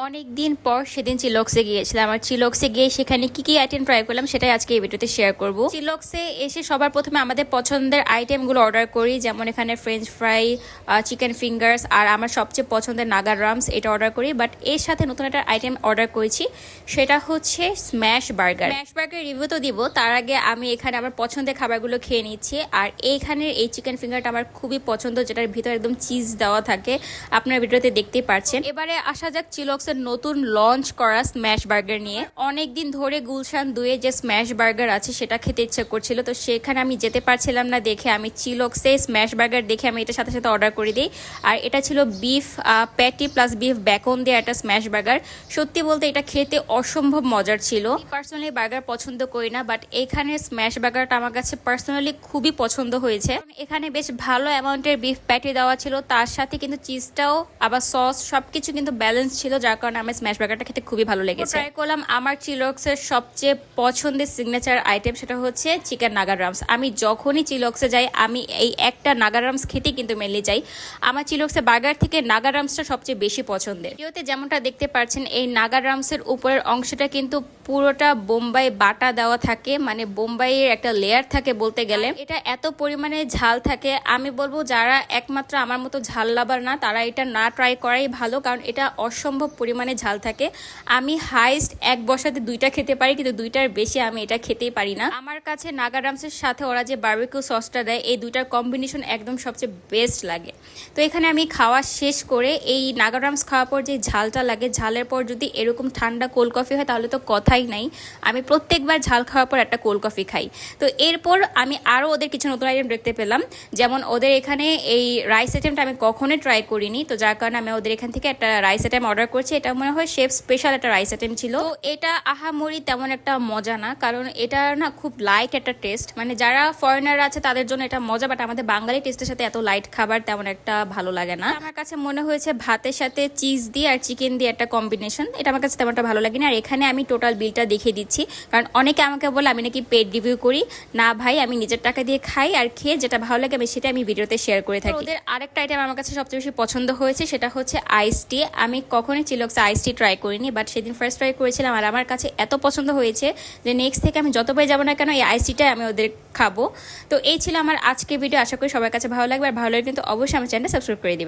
অনেক দিন পর সেদিন চিলক্সে গিয়েছিলাম। আর চিলক্সে গিয়ে সেখানে কি কি আইটেম ট্রাই করলাম সেটাই আজকে এই ভিডিওতে শেয়ার করব। চিলক্সে এসে সবার প্রথমে আমাদের পছন্দের আইটেমগুলো অর্ডার করি, যেমন এখানে ফ্রেঞ্চ ফ্রাই, চিকেন ফিঙ্গার্স, আর আমার সবচেয়ে পছন্দের নাগা রামস, এটা অর্ডার করি। বাট এর সাথে নতুন একটা আইটেম অর্ডার করেছি, সেটা হচ্ছে smash burger. Smash burger review তো দিব, তার আগে আমি এখানে আমার পছন্দের খাবারগুলো খেয়ে নিচ্ছি। আর এইখানের এই চিকেন ফিঙ্গারটা আমার খুবই পছন্দ, যেটার ভিতরে একদম চিজ দেওয়া থাকে, আপনার ভিডিওতে দেখতেই পাচ্ছেন। এবারে আসা যাক চিলক্স নতুন লঞ্চ করা স্ম্যাশ বার্গার নিয়ে। অনেকদিন ধরে গুলশান 2-এ যে স্ম্যাশ বার্গার আছে সেটা খেতে ইচ্ছা করছিল, তো সেখানে আমি যেতে পারছিলাম না দেখে আমি চিলক্সে স্ম্যাশ বার্গার দেখে আমি এটার সাথে সাথে অর্ডার করে দিই। আর এটা ছিল beef patty plus beef beacon দিয়ে একটা স্ম্যাশ বার্গার। সত্যি বলতে এটা খেতে অসম্ভব মজার ছিল। পার্সোনালি বার্গার পছন্দ করি না, বাট এখানে স্ম্যাশ বার্গারটা আমার কাছে পার্সোনালি খুবই পছন্দ হয়েছে। এখানে বেশ ভালো অ্যামাউন্টের বিফ প্যাটি দেওয়া ছিল, তার সাথে কিন্তু চিজটাও আবার সস সবকিছু কিন্তু ব্যালেন্স ছিল, যার কারণে আমার স্ম্যাশ বার্গারটা খেতে খুবই ভালো লেগেছে। ট্রাই করলাম আমার চিলক্সের সবচেয়ে পছন্দের সিগনেচার আইটেম, সেটা হচ্ছে চিকেন নাগা রামস। আমি যখনই চিলক্সে যাই আমি এই একটা নাগা রামস খেতে কিন্তু মেনলি যাই। আমার চিলক্সে বার্গার থেকে নাগা রামসটা সবচেয়ে বেশি পছন্দের। ভিডিওতে যেমনটা দেখতে পাচ্ছেন এই নাগা রামসের উপরের অংশটা কিন্তু পুরোটা বোম্বাই বাটা দেওয়া থাকে, মানে বোম্বাইয়ের একটা লেয়ার থাকে বলতে গেলে। এটা এত পরিমাণে ঝাল থাকে, আমি বলবো যারা একমাত্র আমার মতো ঝাল লাভার না তারা এটা না ট্রাই করাই ভালো, কারণ এটা অসম্ভব পরিমাণে ঝাল থাকে। আমি হাইস্ট এক বসাতে 2টা খেতে পারি, কিন্তু 2টার বেশি আমি এটা খেতেই পারি না। আমার কাছে নাগা রামসের সাথে ওরা যে বারবিকিউ সসটা দেয়, এই 2টার কম্বিনেশন একদম সবচেয়ে বেস্ট লাগে। তো এখানে আমি খাওয়া শেষ করে এই নাগা রামস খাওয়ার পর যে ঝালটা লাগে, ঝালের পর যদি এরকম ঠান্ডা কোল্ড কফি হয় তাহলে তো কথাই নাই। আমি প্রত্যেকবার ঝাল খাওয়ার পর একটা কোল্ড কফি খাই। তো এরপর আমি আরও ওদের কিছু নতুন আইটেম দেখতে পেলাম, যেমন ওদের এখানে এই রাইস আইটেমটা আমি কখনোই ট্রাই করিনি, তো যার কারণে আমি ওদের এখান থেকে একটা রাইস আইটেম অর্ডার করছি। এটা মনে হয় শেফ স্পেশাল একটা রাইস আইটেম ছিল। তো এটা আহামরি তেমন একটা মজা না, কারণ এটা না খুব লাইট একটা টেস্ট, মানে যারা ফরেনার আছে তাদের জন্য এটা মজা, বাট আমাদের বাঙালি টেস্টের সাথে এত লাইট খাবার তেমন একটা ভালো লাগে না। আমার কাছে মনে হয়েছে ভাতের সাথে চিজ দিয়ে আর চিকেন দিয়ে একটা কম্বিনেশন, এটা আমার কাছে তেমন একটা ভালো লাগে না। আর এখানে আমি টোটাল বিলটা দেখিয়ে দিচ্ছি, কারণ অনেকে আমাকে বলে আমি নাকি পেড রিভিউ করি। না ভাই, আমি নিজের টাকা দিয়ে খাই, আর খেয়ে যেটা ভালো লাগে আমি সেটা আমি ভিডিওতে শেয়ার করে থাকি। ওদের আরেকটা আইটেম আমার কাছে সবচেয়ে বেশি পছন্দ হয়েছে, সেটা হচ্ছে আইস টি। আমি কখনোই চিলক্সে আইস টি ট্রাই করিনি, বাট সেদিন ফার্স্ট ট্রাই করেছিলাম আর আমার কাছে এত পছন্দ হয়েছে যে নেক্সট থেকে আমি যতবার যাবো না কেন এই আইস টিটাই আমি ওদের খাবো। তো এই ছিল আমার আজকে ভিডিও, আশা করি সবার কাছে ভালো লাগবে। আর ভালো লাগলে কিন্তু অবশ্যই আমার চ্যানেলটা সাবস্ক্রাইব করে দিবেন।